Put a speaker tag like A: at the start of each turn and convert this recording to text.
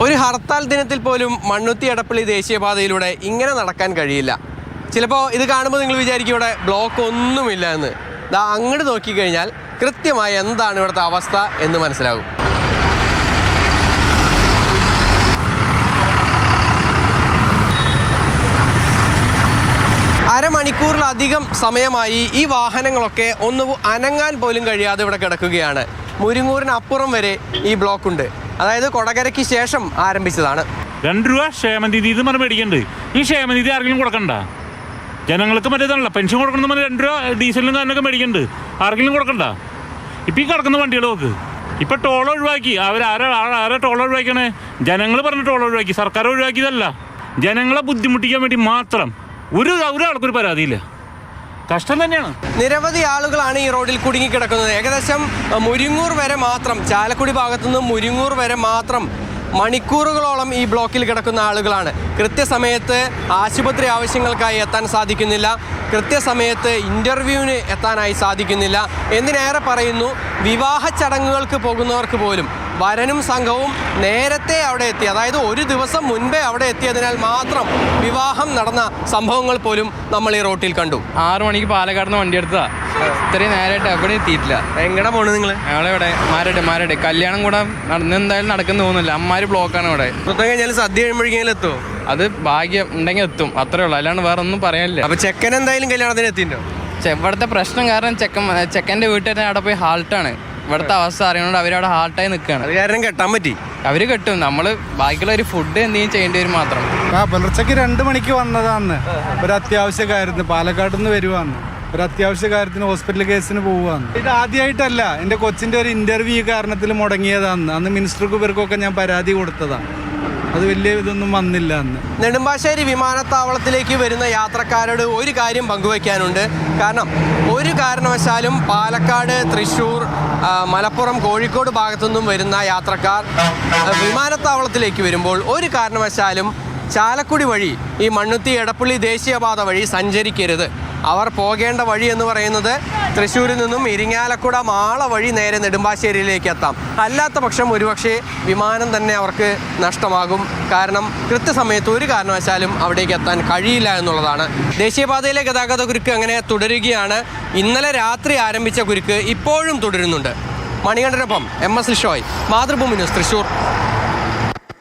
A: ഒരു ഹർത്താൽ ദിനത്തിൽ പോലും മണ്ണുത്തി എടപ്പള്ളി ദേശീയപാതയിലൂടെ ഇങ്ങനെ നടക്കാൻ കഴിയില്ല. ചിലപ്പോൾ ഇത് കാണുമ്പോൾ നിങ്ങൾ വിചാരിക്കും ഇവിടെ ബ്ലോക്ക് ഒന്നുമില്ല എന്ന്. ദാ അങ്ങോട്ട് നോക്കിക്കഴിഞ്ഞാൽ കൃത്യമായി എന്താണ് ഇവിടുത്തെ അവസ്ഥ എന്ന് മനസ്സിലാകും. അരമണിക്കൂറിലധികം സമയമായി ഈ വാഹനങ്ങളൊക്കെ ഒന്ന് അനങ്ങാൻ പോലും കഴിയാതെ ഇവിടെ കിടക്കുകയാണ്. മുരിങ്ങൂരിനപ്പുറം വരെ ഈ ബ്ലോക്കുണ്ട്. അതായത് കൊടകരയ്ക്ക് ശേഷം ആരംഭിച്ചതാണ്.
B: 2 രൂപ ക്ഷേമനിധി ഇത് പറഞ്ഞ് മേടിക്കുന്നുണ്ട്. ഈ ക്ഷേമനിധി ആർക്കെങ്കിലും കൊടുക്കണ്ട? ജനങ്ങൾക്ക് മറ്റേതാണല്ലോ പെൻഷൻ കൊടുക്കണം. 2 രൂപ ഡീസലിനും കാരനൊക്കെ മേടിക്കുന്നുണ്ട്. ആർക്കെങ്കിലും കൊടുക്കണ്ട? ഇപ്പം ഈ കിടക്കുന്ന വണ്ടികൾ നോക്ക്. ഇപ്പം ടോൾ ഒഴിവാക്കി. ആരെ ടോൾ ഒഴിവാക്കിയാണ്? ജനങ്ങൾ പറഞ്ഞ ടോൾ ഒഴിവാക്കി. സർക്കാർ ഒഴിവാക്കിയതല്ല. ജനങ്ങളെ ബുദ്ധിമുട്ടിക്കാൻ വേണ്ടി മാത്രം. ഒരാൾക്കൊരു പരാതിയില്ല. കഷ്ടം തന്നെയാണ്.
A: നിരവധി ആളുകളാണ് ഈ റോഡിൽ കുടുങ്ങിക്കിടക്കുന്നത്. ഏകദേശം മുരിങ്ങൂർ വരെ മാത്രം, ചാലക്കുടി ഭാഗത്തുനിന്ന് മുരിങ്ങൂർ വരെ മാത്രം മണിക്കൂറുകളോളം ഈ ബ്ലോക്കിൽ കിടക്കുന്ന ആളുകളാണ്. കൃത്യസമയത്ത് ആശുപത്രി ആവശ്യങ്ങൾക്കായി എത്താൻ സാധിക്കുന്നില്ല. കൃത്യസമയത്ത് ഇൻ്റർവ്യൂവിന് എത്താനായി സാധിക്കുന്നില്ല. എന്തിനേറെ പറയുന്നു, വിവാഹ ചടങ്ങുകൾക്ക് പോകുന്നവർക്ക് പോലും വരനും സംഘവും നേരത്തെ അവിടെ എത്തി, അതായത് ഒരു ദിവസം മുൻപേ അവിടെ എത്തിയതിനാൽ മാത്രം വിവാഹം നടന്ന സംഭവങ്ങൾ പോലും നമ്മൾ ഈ റോട്ടിൽ കണ്ടു.
C: 6 മണിക്ക് പാലക്കാട് നിന്ന് വണ്ടി എടുത്തതാ. ഇത്രയും നേരമായിട്ട് എവിടെ എത്തിയിട്ടില്ല.
A: എങ്ങനെ പോണു നിങ്ങൾ?
C: ഞങ്ങളിവിടെ മാരട് കല്യാണം കൂടെ എന്തായാലും നടക്കുന്ന തോന്നുന്നില്ല. അമ്മാര് ബ്ലോക്കാണ് ഇവിടെ.
A: കഴിഞ്ഞാൽ സദ്യ കഴിയുമ്പോഴേക്കും എത്തുമോ?
C: അത് ഭാഗ്യം ഉണ്ടെങ്കിൽ എത്തും, അത്രേ ഉള്ളൂ. അല്ലാണ്ട് വേറെ ഒന്നും പറയാനില്ല.
A: അപ്പൊ ചെക്കൻ എന്തായാലും കല്യാണത്തിന് എത്തിണ്ടോ?
C: ഇവിടുത്തെ പ്രശ്നം കാരണം ചെക്കൻ്റെ വീട്ടിൽ അവിടെ പോയി ഹാൾട്ടാണ്. ഇവിടുത്തെ അവസ്ഥ അറിയണോണ്ട് അവരവിടെ ഹാൾട്ടായി നിൽക്കുകയാണ്.
A: അത് കാരണം കെട്ടാൻ പറ്റി.
C: അവര് കെട്ടും. നമ്മള് ബാക്കിയുള്ള ഒരു ഫുഡ് എന്തെങ്കിലും ചെയ്യേണ്ടി വരും മാത്രം.
D: പുലർച്ചയ്ക്ക് 2 മണിക്ക് വന്നതാന്ന്. ഒരു അത്യാവശ്യ കാര്യത്തിന് പാലക്കാട് നിന്ന് വരുവാന്ന്. ഒരു അത്യാവശ്യ കാര്യത്തിന് ഹോസ്പിറ്റൽ കേസിന് പോവുകയാണ്. ഇത് ആദ്യമായിട്ടല്ല. എൻ്റെ കൊച്ചിൻ്റെ ഒരു ഇൻ്റർവ്യൂ കാരണത്തിൽ മുടങ്ങിയതാന്ന്. അന്ന് മിനിസ്റ്റർക്കും ഇവർക്കൊക്കെ ഞാൻ പരാതി കൊടുത്തതാണ്. അത് വലിയ ഇതൊന്നും വന്നില്ല അന്ന്.
A: നെടുമ്പാശ്ശേരി വിമാനത്താവളത്തിലേക്ക് വരുന്ന യാത്രക്കാരോട് ഒരു കാര്യം പങ്കുവയ്ക്കാനുണ്ട്. കാരണം ഒരു കാരണവശാലും പാലക്കാട്, തൃശ്ശൂർ, മലപ്പുറം, കോഴിക്കോട് ഭാഗത്തുനിന്നും വരുന്ന യാത്രക്കാർ വിമാനത്താവളത്തിലേക്ക് വരുമ്പോൾ ഒരു കാരണവശാലും ചാലക്കുടി വഴി ഈ മണ്ണുത്തി എടപ്പള്ളി ദേശീയപാത വഴി സഞ്ചരിക്കരുത്. അവർ പോകേണ്ട വഴി എന്ന് പറയുന്നത് തൃശ്ശൂരിൽ നിന്നും ഇരിങ്ങാലക്കുട മാള വഴി നേരെ നെടുമ്പാശ്ശേരിയിലേക്ക് എത്താം. അല്ലാത്ത പക്ഷം ഒരുപക്ഷെ വിമാനം തന്നെ അവർക്ക് നഷ്ടമാകും. കാരണം കൃത്യസമയത്ത് ഒരു കാരണവശാലും അവിടേക്ക് എത്താൻ കഴിയില്ല എന്നുള്ളതാണ്. ദേശീയപാതയിലെ ഗതാഗത കുരുക്ക് അങ്ങനെ തുടരുകയാണ്. ഇന്നലെ രാത്രി ആരംഭിച്ച കുരുക്ക് ഇപ്പോഴും തുടരുന്നുണ്ട്. മണികണ്ഠനൊപ്പം MS ലിഷോയ്, മാതൃഭൂമി ന്യൂസ്, തൃശ്ശൂർ.